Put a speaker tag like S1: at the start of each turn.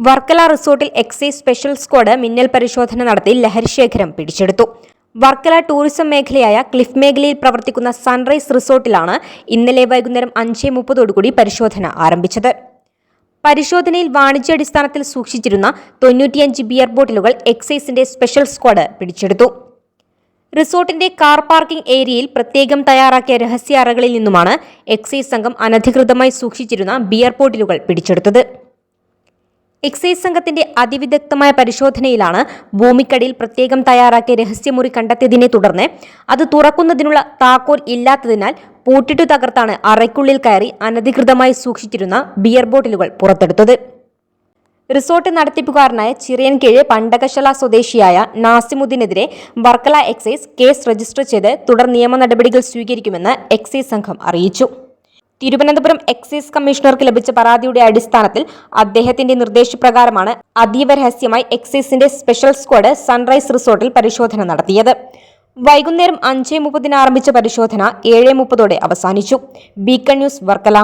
S1: വർക്കല റിസോർട്ടിൽ excise special squad മിന്നൽ പരിശോധന നടത്തി ലഹരിശേഖരം പിടിച്ചെടുത്തു. വർക്കല ടൂറിസം മേഖലയായ ക്ലിഫ് മേഖലയിൽ പ്രവർത്തിക്കുന്ന സൺറൈസ് റിസോർട്ടിലാണ് ഇന്നലെ വൈകുന്നേരം 5:30 പരിശോധന ആരംഭിച്ചത്. പരിശോധനയിൽ വാണിജ്യാടിസ്ഥാനത്തിൽ സൂക്ഷിച്ചിരുന്ന 95 ബിയർ ബോട്ടിലുകൾ എക്സൈസിന്റെ സ്പെഷ്യൽ സ്ക്വാഡ് പിടിച്ചെടുത്തു. റിസോർട്ടിന്റെ കാർ പാർക്കിംഗ് ഏരിയയിൽ പ്രത്യേകം തയ്യാറാക്കിയ രഹസ്യ അറകളിൽ നിന്നുമാണ് എക്സൈസ് സംഘം അനധികൃതമായി സൂക്ഷിച്ചിരുന്ന ബിയർ ബോട്ടിലുകൾ പിടിച്ചെടുത്തത്. എക്സൈസ് സംഘത്തിന്റെ അതിവിദഗ്ധമായ പരിശോധനയിലാണ് ഭൂമിക്കടിയിൽ പ്രത്യേകം തയ്യാറാക്കിയ രഹസ്യമുറി കണ്ടെത്തിയതിനെ തുടർന്ന് അത് തുറക്കുന്നതിനുള്ള താക്കോൽ ഇല്ലാത്തതിനാൽ പൂട്ടിട്ടു തകർത്താണ് അറയ്ക്കുള്ളിൽ കയറി അനധികൃതമായി സൂക്ഷിച്ചിരുന്ന ബിയർ ബോട്ടിലുകൾ പുറത്തെടുത്തത്. റിസോർട്ട് നടത്തിപ്പുകാരനായ ചിറയൻകീഴ് പണ്ടകശല സ്വദേശിയായ നാസിമുദ്ദീനെതിരെ വർക്കല എക്സൈസ് കേസ് രജിസ്റ്റർ ചെയ്ത് തുടർ നിയമ നടപടികൾ സ്വീകരിക്കുമെന്ന് എക്സൈസ് സംഘം അറിയിച്ചു. തിരുവനന്തപുരം എക്സൈസ് കമ്മീഷണർക്ക് ലഭിച്ച പരാതിയുടെ അടിസ്ഥാനത്തിൽ അദ്ദേഹത്തിന്റെ നിർദ്ദേശപ്രകാരമാണ് അതീവ രഹസ്യമായി എക്സൈസിന്റെ സ്പെഷ്യൽ സ്ക്വാഡ് സൺറൈസ് റിസോർട്ടിൽ പരിശോധന നടത്തിയത്. വൈകുന്നേരം 5:30 ആരംഭിച്ച പരിശോധന 7:30 അവസാനിച്ചു. Beacon news Varkala.